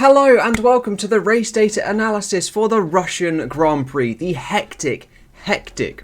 Hello and welcome to the race data analysis for the Russian Grand Prix, the hectic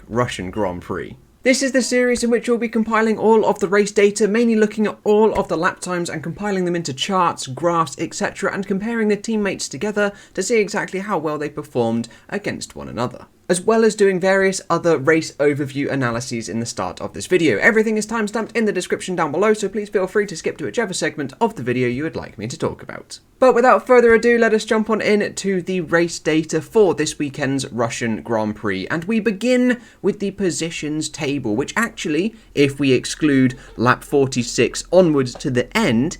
Russian Grand Prix. This is the series in which we'll be compiling all of the race data, mainly looking at all of the lap times and compiling them into charts, graphs, etc. and comparing the teammates together to see exactly how well they performed against one another, as well as doing various other race overview analyses in the start of this video. Everything is timestamped in the description down below, so please feel free to skip to whichever segment of the video you would like me to talk about. But without further ado, let us jump on in to the race data for this weekend's Russian Grand Prix, and we begin with the positions table, which actually, if we exclude lap 46 onwards to the end,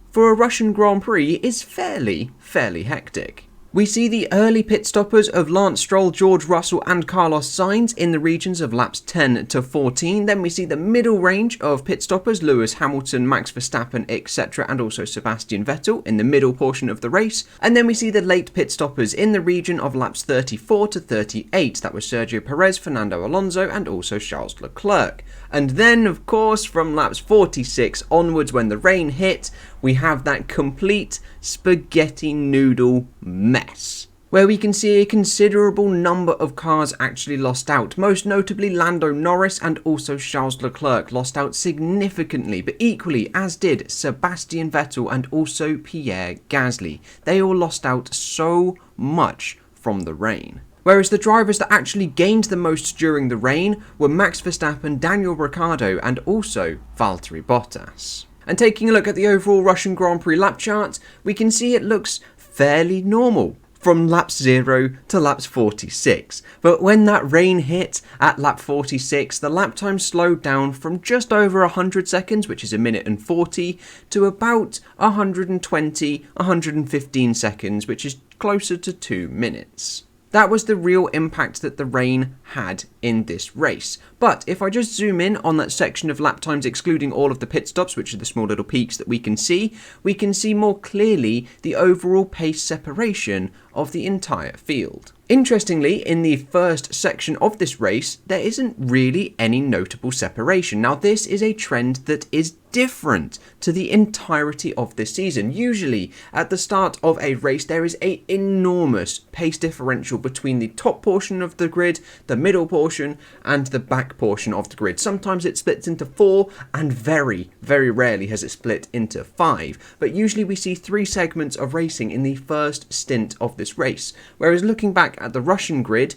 for a Russian Grand Prix is fairly hectic. We see the early pit stoppers of Lance Stroll, George Russell and Carlos Sainz in the regions of laps 10 to 14. Then we see the middle range of pit stoppers, Lewis Hamilton, Max Verstappen, etc. and also Sebastian Vettel in the middle portion of the race. And then we see the late pit stoppers in the region of laps 34 to 38. That was Sergio Perez, Fernando Alonso and also Charles Leclerc. And then, of course, from laps 46 onwards, when the rain hit, we have that complete spaghetti noodle mess, where we can see a considerable number of cars actually lost out. Most notably, Lando Norris and also Charles Leclerc lost out significantly, but equally as did Sebastian Vettel and also Pierre Gasly. They all lost out so much from the rain. Whereas the drivers that actually gained the most during the rain were Max Verstappen, Daniel Ricciardo and also Valtteri Bottas. And taking a look at the overall Russian Grand Prix lap chart, we can see it looks fairly normal from laps 0 to laps 46. But when that rain hit at lap 46, the lap time slowed down from just over 100 seconds, which is a minute and 40, to about 120, 115 seconds, which is closer to 2 minutes. That was the real impact that the rain had in this race. But if I just zoom in on that section of lap times excluding all of the pit stops, which are the small little peaks that we can see more clearly the overall pace separation of the entire field. Interestingly, in the first section of this race, there isn't really any notable separation. Now, this is a trend that is different to the entirety of this season. Usually, at the start of a race, there is an enormous pace differential between the top portion of the grid, the middle portion, and the back portion of the grid. Sometimes it splits into 4, and very rarely has it split into 5. But usually we see 3 segments of racing in the first stint of this race. Whereas looking back at the Russian grid,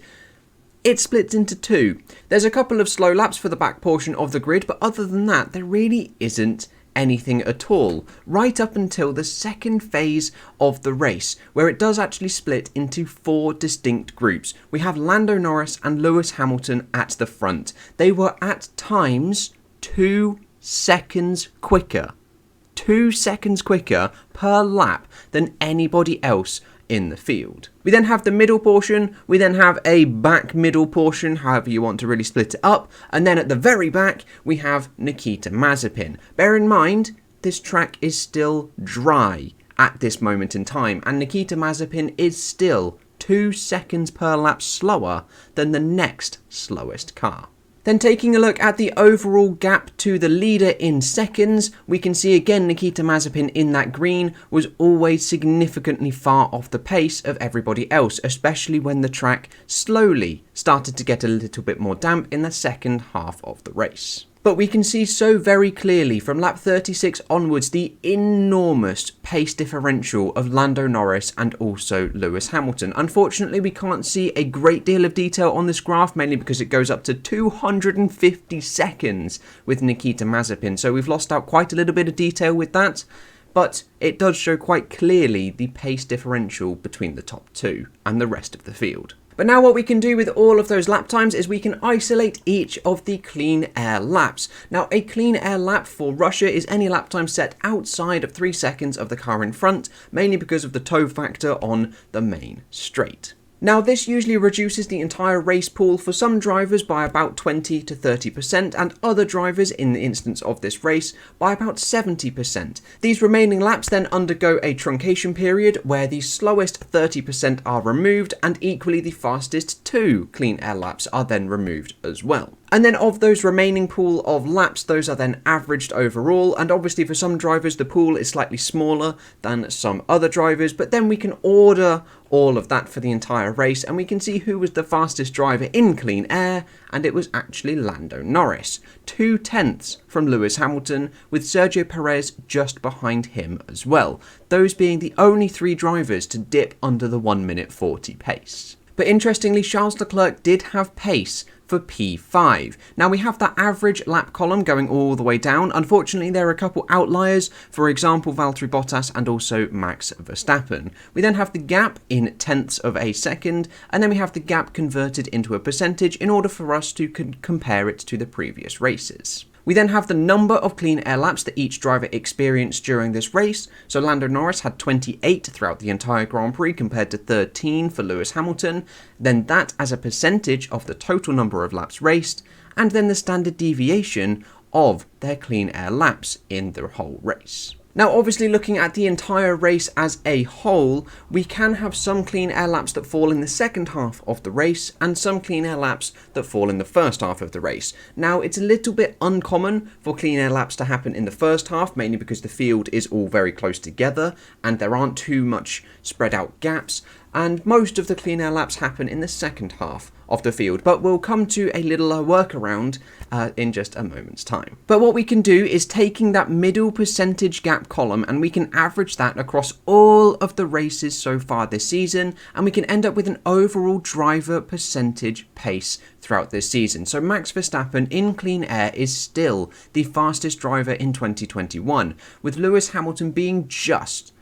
it splits into 2. There's a couple of slow laps for the back portion of the grid, but other than that, there really isn't anything at all, right up until the second phase of the race, where it does actually split into 4 distinct groups. We have Lando Norris and Lewis Hamilton at the front. They were at times 2 seconds quicker. 2 seconds quicker per lap than anybody else in the field. We then have the middle portion, we then have a back middle portion, however you want to really split it up, and then at the very back we have Nikita Mazepin. Bear in mind, this track is still dry at this moment in time, and Nikita Mazepin is still 2 seconds per lap slower than the next slowest car. Then taking a look at the overall gap to the leader in seconds, we can see again Nikita Mazepin in that green was always significantly far off the pace of everybody else, especially when the track slowly started to get a little bit more damp in the second half of the race. But we can see so very clearly from lap 36 onwards the enormous pace differential of Lando Norris and also Lewis Hamilton. Unfortunately, we can't see a great deal of detail on this graph, mainly because it goes up to 250 seconds with Nikita Mazepin, so we've lost out quite a little bit of detail with that. But it does show quite clearly the pace differential between the top 2 and the rest of the field. But now what we can do with all of those lap times is we can isolate each of the clean air laps. Now, a clean air lap for Russia is any lap time set outside of 3 seconds of the car in front, mainly because of the tow factor on the main straight. Now, this usually reduces the entire race pool for some drivers by about 20 to 30% and other drivers, in the instance of this race, by about 70%. These remaining laps then undergo a truncation period where the slowest 30% are removed and equally the fastest 2 clean air laps are then removed as well. And then of those remaining pool of laps, those are then averaged overall, and obviously for some drivers the pool is slightly smaller than some other drivers, but then we can order all of that for the entire race, and we can see who was the fastest driver in clean air, and it was actually Lando Norris. 2/10 from Lewis Hamilton, with Sergio Perez just behind him as well, those being the only 3 drivers to dip under the 1 minute 40 pace. But interestingly, Charles Leclerc did have pace for P5. Now we have that average lap column going all the way down. Unfortunately, there are a couple outliers, for example, Valtteri Bottas and also Max Verstappen. We then have the gap in tenths of a second, and then we have the gap converted into a percentage in order for us to compare it to the previous races. We then have the number of clean air laps that each driver experienced during this race. So Lando Norris had 28 throughout the entire Grand Prix compared to 13 for Lewis Hamilton. Then that as a percentage of the total number of laps raced, and then the standard deviation of their clean air laps in the whole race. Now obviously looking at the entire race as a whole, we can have some clean air laps that fall in the second half of the race and some clean air laps that fall in the first half of the race. Now it's a little bit uncommon for clean air laps to happen in the first half, mainly because the field is all very close together and there aren't too much spread out gaps, and most of the clean air laps happen in the second half of the field, but we'll come to a little workaround in just a moment's time. But what we can do is taking that middle percentage gap column and we can average that across all of the races so far this season, and we can end up with an overall driver percentage pace throughout this season. So Max Verstappen in clean air is still the fastest driver in 2021, with Lewis Hamilton being just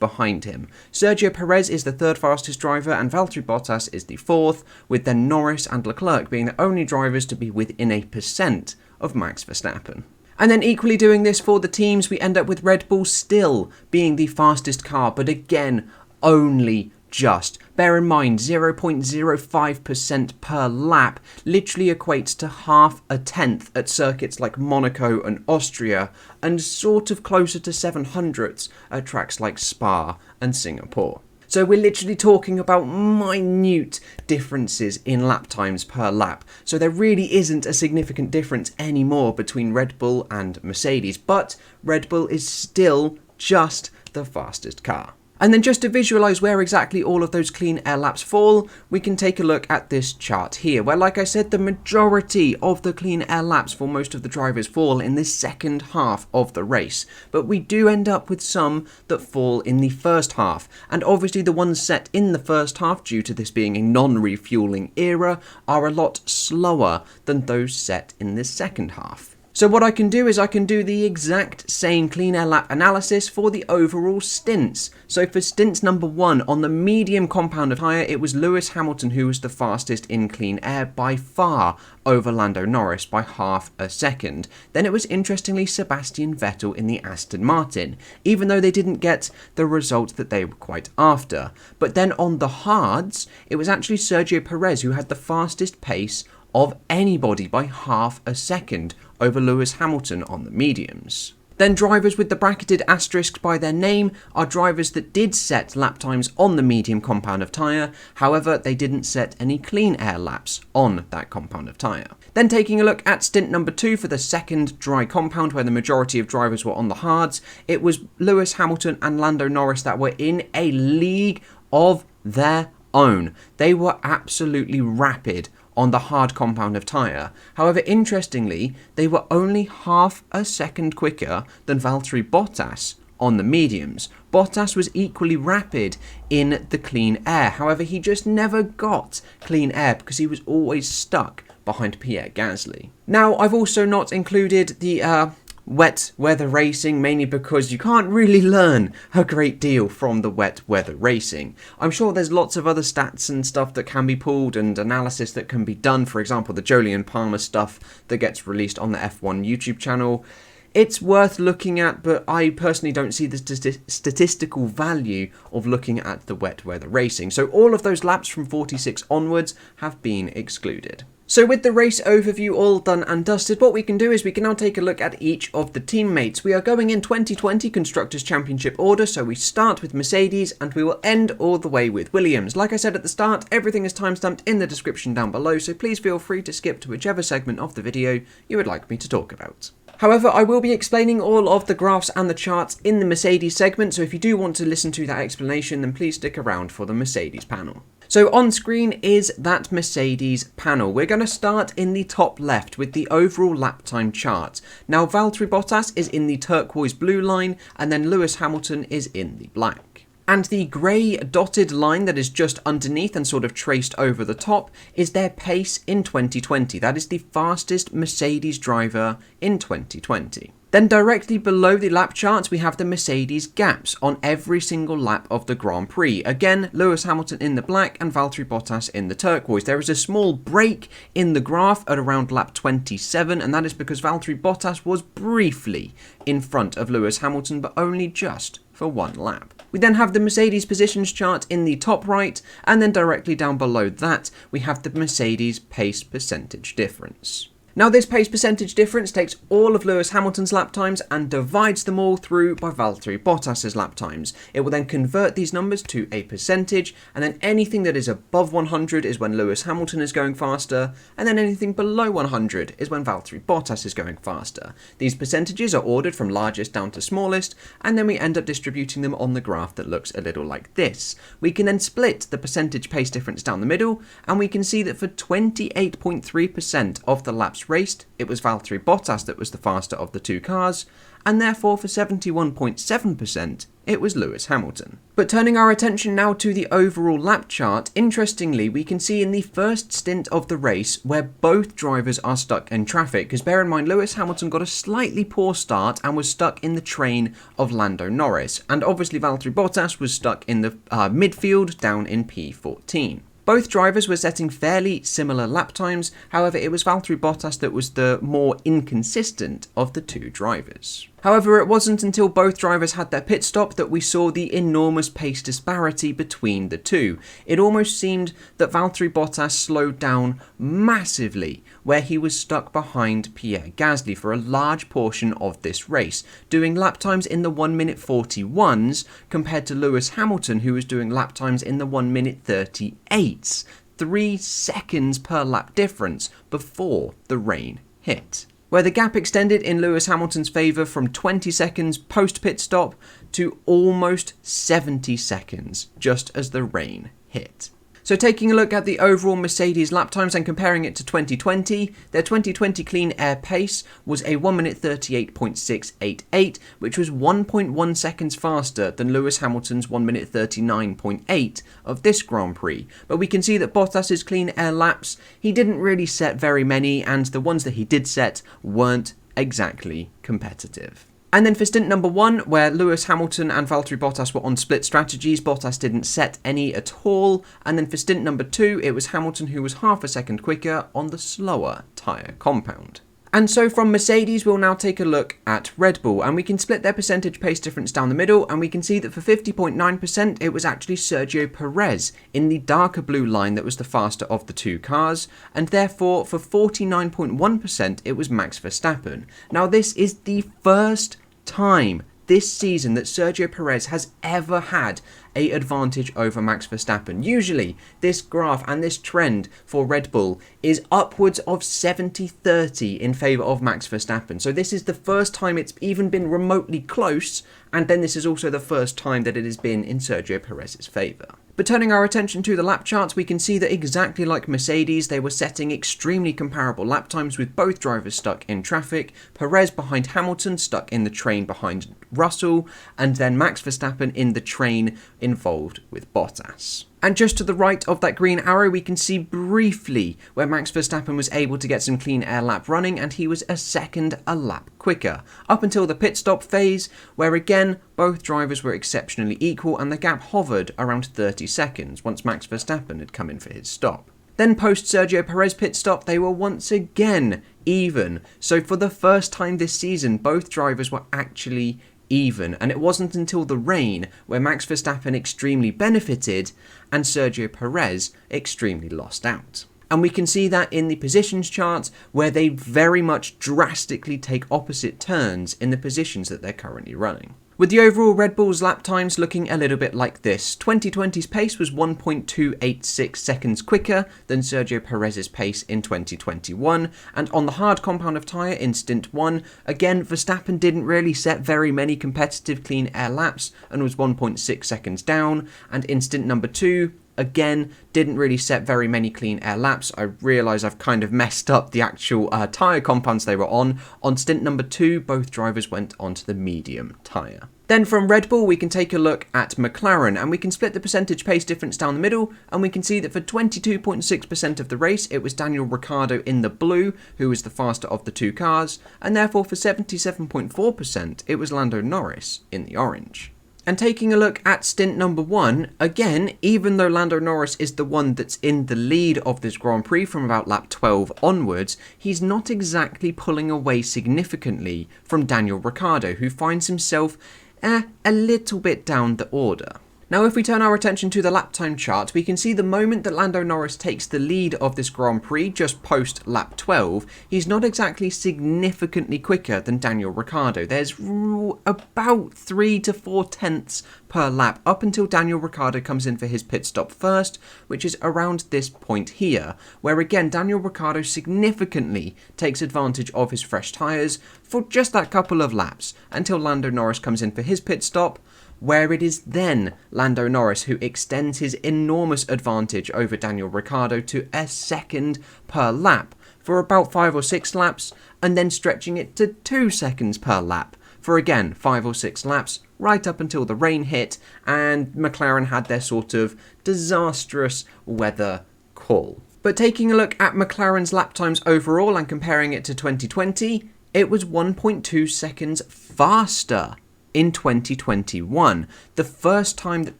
behind him. Sergio Perez is the 3rd fastest driver and Valtteri Bottas is the 4th, with then Norris and Leclerc being the only drivers to be within 1% of Max Verstappen. And then equally doing this for the teams, we end up with Red Bull still being the fastest car, but again, only just. Bear in mind, 0.05% per lap literally equates to half a tenth at circuits like Monaco and Austria, and sort of closer to 0.07 at tracks like Spa and Singapore. So we're literally talking about minute differences in lap times per lap. So there really isn't a significant difference anymore between Red Bull and Mercedes, but Red Bull is still just the fastest car. And then just to visualize where exactly all of those clean air laps fall, we can take a look at this chart here, where, like I said, the majority of the clean air laps for most of the drivers fall in the second half of the race. But we do end up with some that fall in the first half. And obviously the ones set in the first half, due to this being a non-refueling era, are a lot slower than those set in the second half. So what I can do is I can do the exact same clean air lap analysis for the overall stints. So for stints number 1 on the medium compound of tyre, it was Lewis Hamilton who was the fastest in clean air by far over Lando Norris by half a second. Then it was interestingly Sebastian Vettel in the Aston Martin, even though they didn't get the result that they were quite after. But then on the hards, it was actually Sergio Perez who had the fastest pace of anybody by half a second over Lewis Hamilton on the mediums. Then drivers with the bracketed asterisks by their name are drivers that did set lap times on the medium compound of tyre, however they didn't set any clean air laps on that compound of tyre. Then taking a look at stint number 2 for the second dry compound, where the majority of drivers were on the hards, it was Lewis Hamilton and Lando Norris that were in a league of their own. They were absolutely rapid on the hard compound of tyre. However, interestingly, they were only half a second quicker than Valtteri Bottas on the mediums. Bottas was equally rapid in the clean air. However, he just never got clean air because he was always stuck behind Pierre Gasly. Now, I've also not included the wet weather racing, mainly because you can't really learn a great deal from the wet weather racing. I'm sure there's lots of other stats and stuff that can be pulled and analysis that can be done. For example, the Jolyon Palmer stuff that gets released on the F1 YouTube channel. It's worth looking at, but I personally don't see the statistical value of looking at the wet weather racing. So all of those laps from 46 onwards have been excluded. So with the race overview all done and dusted, what we can do is we can now take a look at each of the teammates. We are going in 2020 Constructors' Championship order, so we start with Mercedes and we will end all the way with Williams. Like I said at the start, everything is timestamped in the description down below, so please feel free to skip to whichever segment of the video you would like me to talk about. However, I will be explaining all of the graphs and the charts in the Mercedes segment, so if you do want to listen to that explanation, then please stick around for the Mercedes panel. So on screen is that Mercedes panel. We're going to start in the top left with the overall lap time chart. Now Valtteri Bottas is in the turquoise blue line and then Lewis Hamilton is in the black. And the grey dotted line that is just underneath and sort of traced over the top is their pace in 2020. That is the fastest Mercedes driver in 2020. Then directly below the lap charts, we have the Mercedes gaps on every single lap of the Grand Prix. Again, Lewis Hamilton in the black and Valtteri Bottas in the turquoise. There is a small break in the graph at around lap 27, and that is because Valtteri Bottas was briefly in front of Lewis Hamilton, but only just for one lap. We then have the Mercedes positions chart in the top right, and then directly down below that, we have the Mercedes pace percentage difference. Now this pace percentage difference takes all of Lewis Hamilton's lap times and divides them all through by Valtteri Bottas's lap times. It will then convert these numbers to a percentage, and then anything that is above 100 is when Lewis Hamilton is going faster, and then anything below 100 is when Valtteri Bottas is going faster. These percentages are ordered from largest down to smallest, and then we end up distributing them on the graph that looks a little like this. We can then split the percentage pace difference down the middle, and we can see that for 28.3% of the laps raced, it was Valtteri Bottas that was the faster of the two cars, and therefore for 71.7%, it was Lewis Hamilton. But turning our attention now to the overall lap chart, interestingly, we can see in the first stint of the race where both drivers are stuck in traffic, because bear in mind, Lewis Hamilton got a slightly poor start and was stuck in the train of Lando Norris, and obviously Valtteri Bottas was stuck in the midfield down in P14. Both drivers were setting fairly similar lap times, however it was Valtteri Bottas that was the more inconsistent of the two drivers. However, it wasn't until both drivers had their pit stop that we saw the enormous pace disparity between the two. It almost seemed that Valtteri Bottas slowed down massively, where he was stuck behind Pierre Gasly for a large portion of this race, doing lap times in the 1 minute 41s compared to Lewis Hamilton, who was doing lap times in the 1 minute 38s. 3 seconds per lap difference before the rain hit, where the gap extended in Lewis Hamilton's favour from 20 seconds post-pit stop to almost 70 seconds just as the rain hit. So taking a look at the overall Mercedes lap times and comparing it to 2020, their 2020 clean air pace was a 1 minute 38.688, which was 1.1 seconds faster than Lewis Hamilton's 1 minute 39.8 of this Grand Prix. But we can see that Bottas's clean air laps, he didn't really set very many, and the ones that he did set weren't exactly competitive. And then for stint number 1, where Lewis Hamilton and Valtteri Bottas were on split strategies, Bottas didn't set any at all. And then for stint number 2, it was Hamilton who was half a second quicker on the slower tyre compound. And so from Mercedes, we'll now take a look at Red Bull, and we can split their percentage pace difference down the middle, and we can see that for 50.9%, it was actually Sergio Perez in the darker blue line that was the faster of the two cars, and therefore for 49.1%, it was Max Verstappen. Now this is the first time this season that Sergio Perez has ever had an advantage over Max Verstappen. Usually, this graph and this trend for Red Bull is upwards of 70-30 in favour of Max Verstappen. So this is the first time it's even been remotely close, and then this is also the first time that it has been in Sergio Perez's favour. But turning our attention to the lap charts, we can see that exactly like Mercedes, they were setting extremely comparable lap times with both drivers stuck in traffic, Perez behind Hamilton stuck in the train behind Russell, and then Max Verstappen in the train involved with Bottas. And just to the right of that green arrow, we can see briefly where Max Verstappen was able to get some clean air lap running, and he was a second a lap quicker, up until the pit stop phase, where again, both drivers were exceptionally equal and the gap hovered around 30 seconds once Max Verstappen had come in for his stop. Then post Sergio Perez pit stop, they were once again even. So for the first time this season, both drivers were actually even, and it wasn't until the rain where Max Verstappen extremely benefited and Sergio Perez extremely lost out. And we can see that in the positions charts, where they very much drastically take opposite turns in the positions that they're currently running. With the overall Red Bull's lap times looking a little bit like this. 2020's pace was 1.286 seconds quicker than Sergio Perez's pace in 2021, and on the hard compound of tyre in stint 1, again Verstappen didn't really set very many competitive clean air laps and was 1.6 seconds down, and in stint number 2, again, didn't really set very many clean air laps. I realise I've kind of messed up the actual tyre compounds they were on. On stint number 2, both drivers went onto the medium tyre. Then from Red Bull, we can take a look at McLaren, and we can split the percentage pace difference down the middle, and we can see that for 22.6% of the race, it was Daniel Ricciardo in the blue, who was the faster of the two cars, and therefore for 77.4%, it was Lando Norris in the orange. And taking a look at stint number 1, again, even though Lando Norris is the one that's in the lead of this Grand Prix from about lap 12 onwards, he's not exactly pulling away significantly from Daniel Ricciardo, who finds himself a little bit down the order. Now, if we turn our attention to the lap time chart, we can see the moment that Lando Norris takes the lead of this Grand Prix, just post lap 12, he's not exactly significantly quicker than Daniel Ricciardo. There's about 3 to 4 tenths per lap up until Daniel Ricciardo comes in for his pit stop first, which is around this point here, where again Daniel Ricciardo significantly takes advantage of his fresh tyres for just that couple of laps until Lando Norris comes in for his pit stop, where it is then Lando Norris who extends his enormous advantage over Daniel Ricciardo to a second per lap for about 5 or 6 laps, and then stretching it to 2 seconds per lap for again 5 or 6 laps, right up until the rain hit and McLaren had their sort of disastrous weather call. But taking a look at McLaren's lap times overall and comparing it to 2020, it was 1.2 seconds faster in 2021. The first time that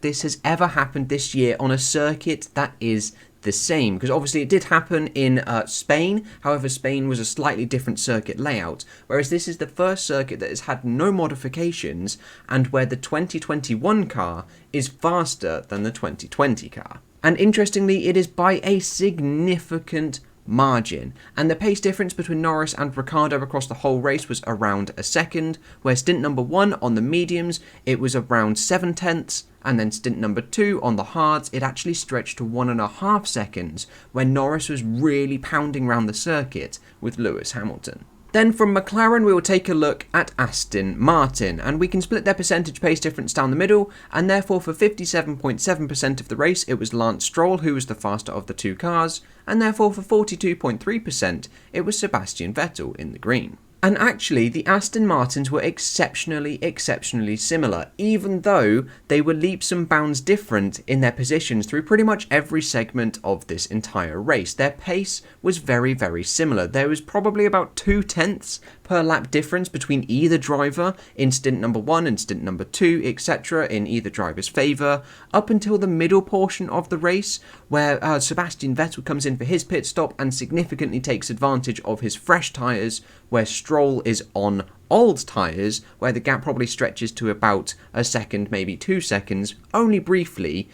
this has ever happened this year on a circuit that is the same, because obviously it did happen in Spain. However, Spain was a slightly different circuit layout, whereas this is the first circuit that has had no modifications and where the 2021 car is faster than the 2020 car. And interestingly, it is by a significant margin, and the pace difference between Norris and Ricciardo across the whole race was around a second, where stint number 1 on the mediums it was around 7 tenths, and then stint number 2 on the hards it actually stretched to 1.5 seconds, where Norris was really pounding around the circuit with Lewis Hamilton. Then from McLaren we will take a look at Aston Martin, and we can split their percentage pace difference down the middle, and therefore for 57.7% of the race it was Lance Stroll who was the faster of the two cars, and therefore for 42.3% it was Sebastian Vettel in the green. And actually, the Aston Martins were exceptionally similar, even though they were leaps and bounds different in their positions through pretty much every segment of this entire race. Their pace was very similar. There was probably about 2 tenths per lap difference between either driver in stint number 1 and stint number 2, etc. in either driver's favour, up until the middle portion of the race, where Sebastian Vettel comes in for his pit stop and significantly takes advantage of his fresh tyres, where Stroll is on old tyres, where the gap probably stretches to about a second, maybe 2 seconds, only briefly,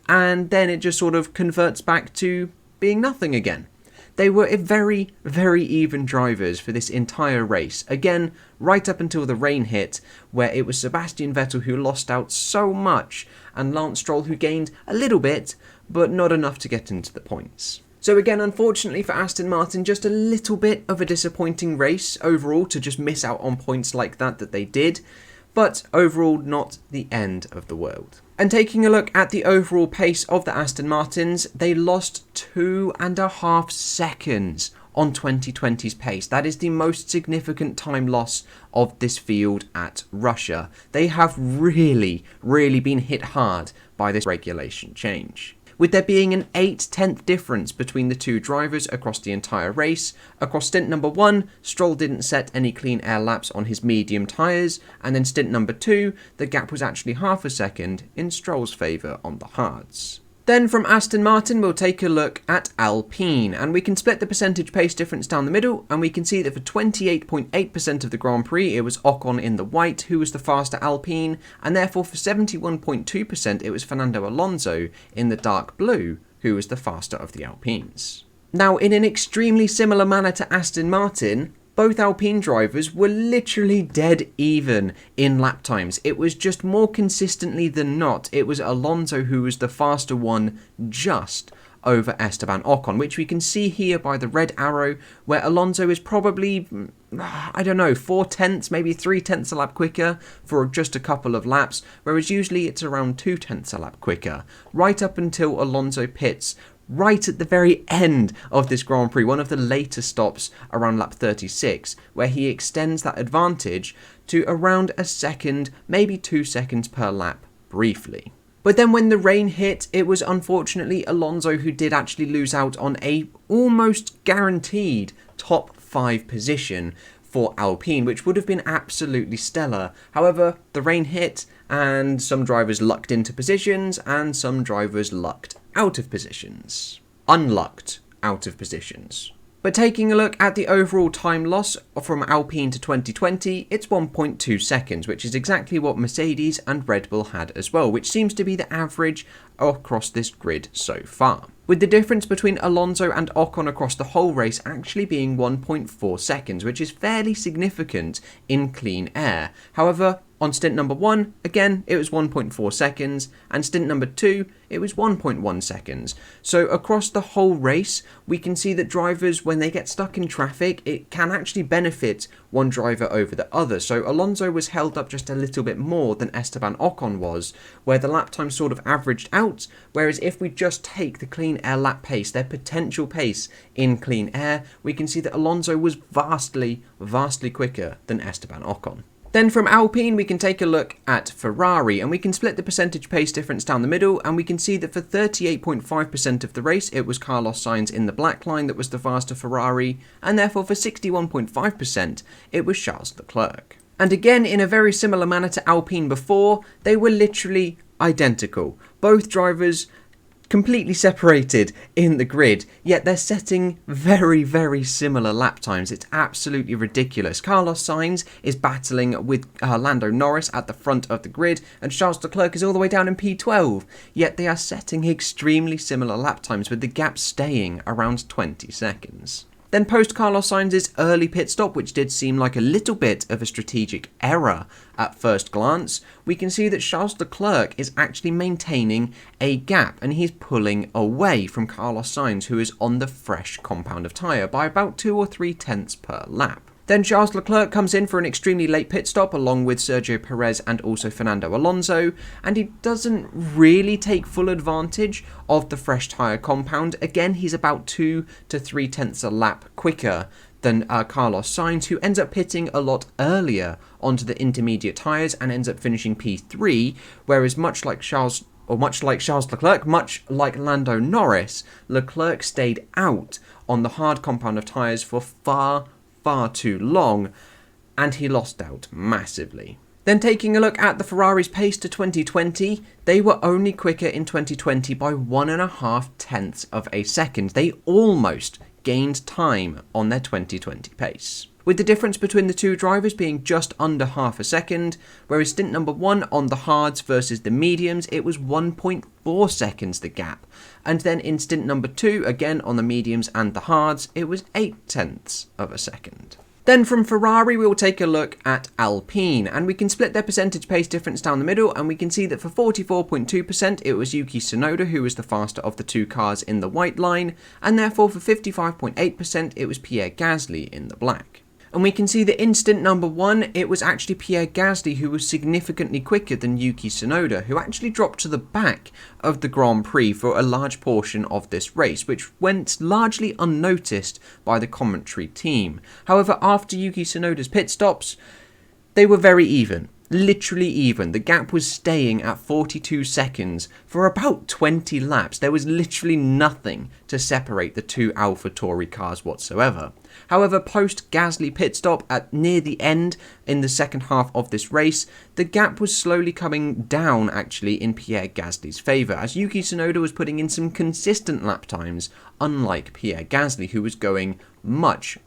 and then it just sort of converts back to being nothing again. They were very even drivers for this entire race, again, right up until the rain hit, where it was Sebastian Vettel who lost out so much, and Lance Stroll who gained a little bit, but not enough to get into the points. So again, unfortunately for Aston Martin, just a little bit of a disappointing race overall to just miss out on points like that they did, but overall not the end of the world. And taking a look at the overall pace of the Aston Martins, they lost 2.5 seconds on 2020's pace. That is the most significant time loss of this field at Russia. They have really been hit hard by this regulation change, with there being an 8/10 difference between the two drivers across the entire race. Across stint number 1, Stroll didn't set any clean air laps on his medium tyres, and then stint number 2, the gap was actually half a second in Stroll's favour on the hards. Then from Aston Martin we'll take a look at Alpine, and we can split the percentage pace difference down the middle, and we can see that for 28.8% of the Grand Prix it was Ocon in the white who was the faster Alpine, and therefore for 71.2% it was Fernando Alonso in the dark blue who was the faster of the Alpines. Now, in an extremely similar manner to Aston Martin, both Alpine drivers were literally dead even in lap times. It was just more consistently than not, it was Alonso who was the faster one just over Esteban Ocon, which we can see here by the red arrow, where Alonso is probably, I don't know, 4/10, maybe 3/10 a lap quicker for just a couple of laps, whereas usually it's around 2/10 a lap quicker, right up until Alonso pits right at the very end of this Grand Prix, one of the later stops around lap 36, where he extends that advantage to around a second, maybe 2 seconds per lap, briefly. But then when the rain hit, it was unfortunately Alonso who did actually lose out on a almost guaranteed top 5 position for Alpine, which would have been absolutely stellar. However, the rain hit and some drivers lucked into positions and some drivers lucked out of positions. Unlucked out of positions. But taking a look at the overall time loss from Alpine to 2020, it's 1.2 seconds, which is exactly what Mercedes and Red Bull had as well, which seems to be the average across this grid so far. With the difference between Alonso and Ocon across the whole race actually being 1.4 seconds, which is fairly significant in clean air. However, on stint number 1, again, it was 1.4 seconds, and stint number 2, it was 1.1 seconds. So across the whole race, we can see that drivers, when they get stuck in traffic, it can actually benefit one driver over the other. So Alonso was held up just a little bit more than Esteban Ocon was, where the lap time sort of averaged out, whereas if we just take the clean air lap pace, their potential pace in clean air, we can see that Alonso was vastly quicker than Esteban Ocon. Then from Alpine, we can take a look at Ferrari, and we can split the percentage pace difference down the middle, and we can see that for 38.5% of the race, it was Carlos Sainz in the black line that was the faster Ferrari, and therefore for 61.5%, it was Charles Leclerc. And again, in a very similar manner to Alpine before, they were literally identical. Both drivers completely separated in the grid, yet they're setting very similar lap times. It's absolutely ridiculous. Carlos Sainz is battling with Lando Norris at the front of the grid, and Charles Leclerc is all the way down in P12, yet they are setting extremely similar lap times, with the gap staying around 20 seconds. Then post Carlos Sainz's early pit stop, which did seem like a little bit of a strategic error at first glance, we can see that Charles Leclerc is actually maintaining a gap, and he's pulling away from Carlos Sainz, who is on the fresh compound of tyre, by about 2 or 3 tenths per lap. Then Charles Leclerc comes in for an extremely late pit stop along with Sergio Perez and also Fernando Alonso, and he doesn't really take full advantage of the fresh tyre compound. Again, he's about 2 to 3 tenths a lap quicker than Carlos Sainz, who ends up pitting a lot earlier onto the intermediate tyres and ends up finishing P3, whereas much like Charles Leclerc, much like Lando Norris, Leclerc stayed out on the hard compound of tyres for far too long, and he lost out massively. Then taking a look at the Ferrari's pace to 2020, they were only quicker in 2020 by 1.5 tenths of a second. They almost gained time on their 2020 pace, with the difference between the two drivers being just under half a second, whereas stint number 1 on the hards versus the mediums, it was 1.4 seconds the gap, and then in stint number 2, again on the mediums and the hards, it was 8 tenths of a second. Then from Ferrari, we will take a look at Alpine, and we can split their percentage pace difference down the middle, and we can see that for 44.2%, it was Yuki Tsunoda who was the faster of the two cars in the white line, and therefore for 55.8%, it was Pierre Gasly in the black. And we can see that in stint number 1, it was actually Pierre Gasly who was significantly quicker than Yuki Tsunoda, who actually dropped to the back of the Grand Prix for a large portion of this race, which went largely unnoticed by the commentary team. However, after Yuki Tsunoda's pit stops, they were very even. Literally even. The gap was staying at 42 seconds for about 20 laps. There was literally nothing to separate the two AlphaTauri cars whatsoever. However, post Gasly pit stop at near the end in the second half of this race, the gap was slowly coming down actually in Pierre Gasly's favour, as Yuki Tsunoda was putting in some consistent lap times, unlike Pierre Gasly, who was going much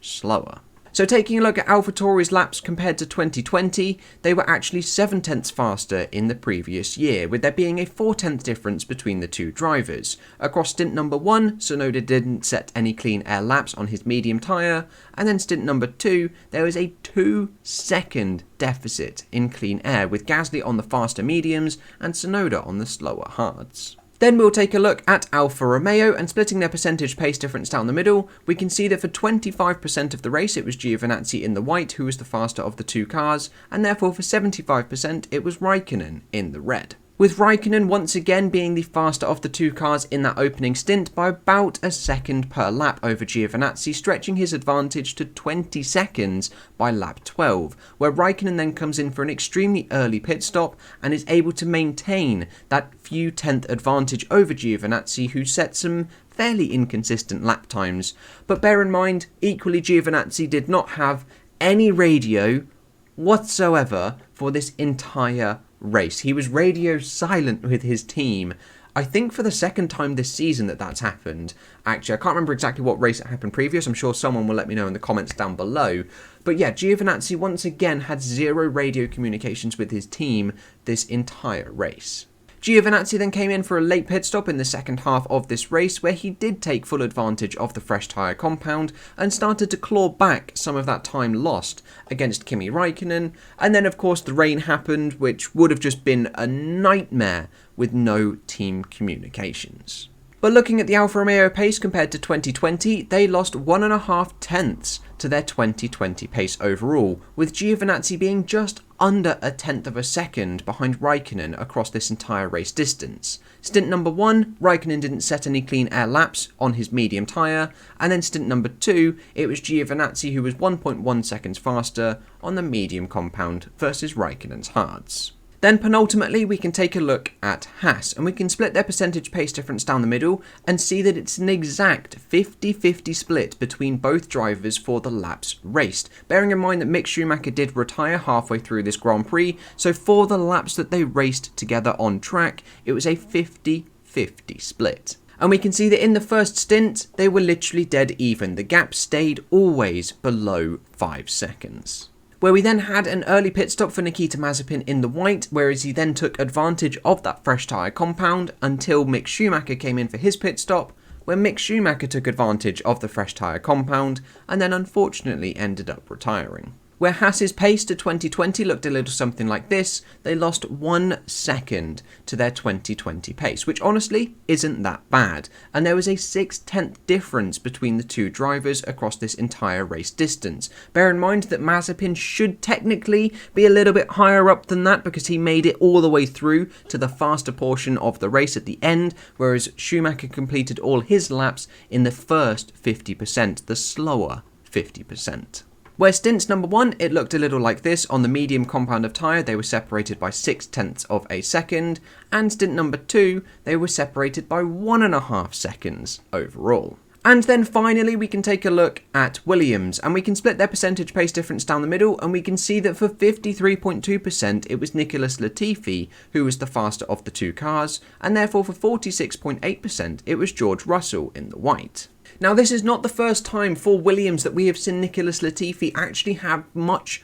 slower. So taking a look at AlphaTauri's laps compared to 2020, they were actually 7 tenths faster in the previous year, with there being a 4-tenth difference between the two drivers. Across stint number 1, Tsunoda didn't set any clean air laps on his medium tyre, and then stint number 2, there was a 2-second deficit in clean air, with Gasly on the faster mediums and Tsunoda on the slower hards. Then we'll take a look at Alfa Romeo, and splitting their percentage pace difference down the middle, we can see that for 25% of the race it was Giovinazzi in the white who was the faster of the two cars, and therefore for 75% it was Raikkonen in the red. With Raikkonen once again being the faster of the two cars in that opening stint by about a second per lap over Giovinazzi, stretching his advantage to 20 seconds by lap 12, where Raikkonen then comes in for an extremely early pit stop and is able to maintain that few tenth advantage over Giovinazzi, who set some fairly inconsistent lap times. But bear in mind, equally Giovinazzi did not have any radio whatsoever for this entire race. He was radio silent with his team. I think for the second time this season that's happened. Actually, I can't remember exactly what race it happened previous. I'm sure someone will let me know in the comments down below. But yeah, Giovinazzi once again had zero radio communications with his team this entire race. Giovinazzi then came in for a late pit stop in the second half of this race, where he did take full advantage of the fresh tyre compound and started to claw back some of that time lost against Kimi Raikkonen. And then of course the rain happened, which would have just been a nightmare with no team communications. But looking at the Alfa Romeo pace compared to 2020, they lost 1.5 tenths to their 2020 pace overall, with Giovinazzi being just under a tenth of a second behind Raikkonen across this entire race distance. Stint number 1, Raikkonen didn't set any clean air laps on his medium tyre, and then stint number 2, it was Giovinazzi who was 1.1 seconds faster on the medium compound versus Raikkonen's hards. Then penultimately we can take a look at Haas, and we can split their percentage pace difference down the middle and see that it's an exact 50-50 split between both drivers for the laps raced, bearing in mind that Mick Schumacher did retire halfway through this Grand Prix, so for the laps that they raced together on track, it was a 50-50 split. And we can see that in the first stint, they were literally dead even. The gap stayed always below 5 seconds. Where we then had an early pit stop for Nikita Mazepin in the white, whereas he then took advantage of that fresh tyre compound until Mick Schumacher came in for his pit stop, where Mick Schumacher took advantage of the fresh tyre compound and then unfortunately ended up retiring. Where Haas's pace to 2020 looked a little something like this, they lost 1 second to their 2020 pace, which honestly isn't that bad, and there was a 6/10 difference between the two drivers across this entire race distance. Bear in mind that Mazepin should technically be a little bit higher up than that because he made it all the way through to the faster portion of the race at the end, whereas Schumacher completed all his laps in the first 50%, the slower 50%. Where stints number 1, it looked a little like this. On the medium compound of tyre, they were separated by 6/10 of a second, and stint number 2, they were separated by 1.5 seconds overall. And then finally, we can take a look at Williams, and we can split their percentage pace difference down the middle, and we can see that for 53.2%, it was Nicholas Latifi who was the faster of the two cars, and therefore for 46.8%, it was George Russell in the white. Now, this is not the first time for Williams that we have seen Nicholas Latifi actually have much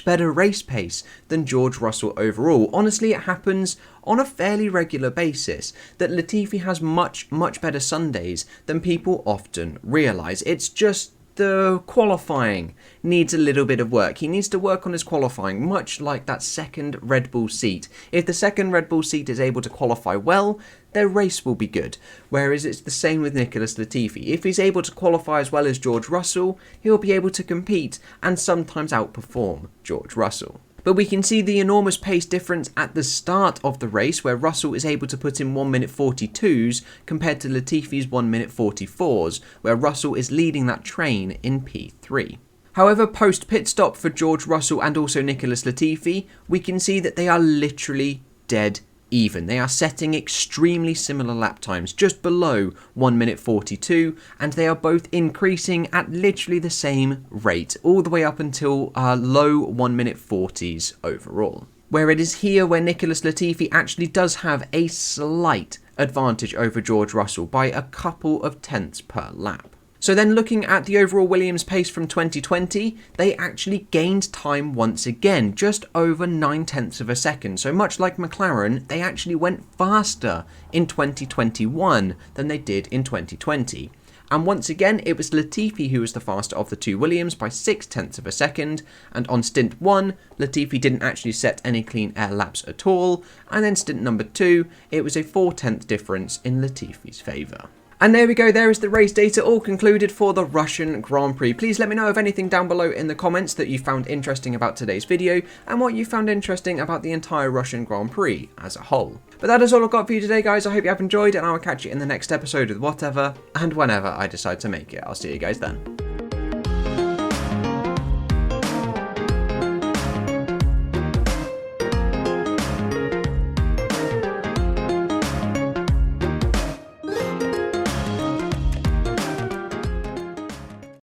better race pace than George Russell overall. Honestly, it happens on a fairly regular basis that Latifi has much better Sundays than people often realise. It's just the qualifying needs a little bit of work. He needs to work on his qualifying, much like that second Red Bull seat. If the second Red Bull seat is able to qualify well, their race will be good. Whereas it's the same with Nicholas Latifi. If he's able to qualify as well as George Russell, he'll be able to compete and sometimes outperform George Russell. But we can see the enormous pace difference at the start of the race, where Russell is able to put in 1 minute 42s compared to Latifi's 1 minute 44s, where Russell is leading that train in P3. However, post pit stop for George Russell and also Nicholas Latifi, we can see that they are literally dead even. They are setting extremely similar lap times, just below 1 minute 42, and they are both increasing at literally the same rate, all the way up until low 1 minute 40s overall. Where it is here where Nicholas Latifi actually does have a slight advantage over George Russell by a couple of tenths per lap. So then looking at the overall Williams pace from 2020, they actually gained time once again, just over 9/10 of a second. So much like McLaren, they actually went faster in 2021 than they did in 2020. And once again, it was Latifi who was the faster of the two Williams by 6/10 of a second, and on stint 1, Latifi didn't actually set any clean air laps at all, and then stint number 2, it was a 4/10 difference in Latifi's favour. And there we go, there is the race data all concluded for the Russian Grand Prix. Please let me know of anything down below in the comments that you found interesting about today's video, and what you found interesting about the entire Russian Grand Prix as a whole. But that is all I've got for you today, guys. I hope you have enjoyed, and I will catch you in the next episode with whatever and whenever I decide to make it. I'll see you guys then.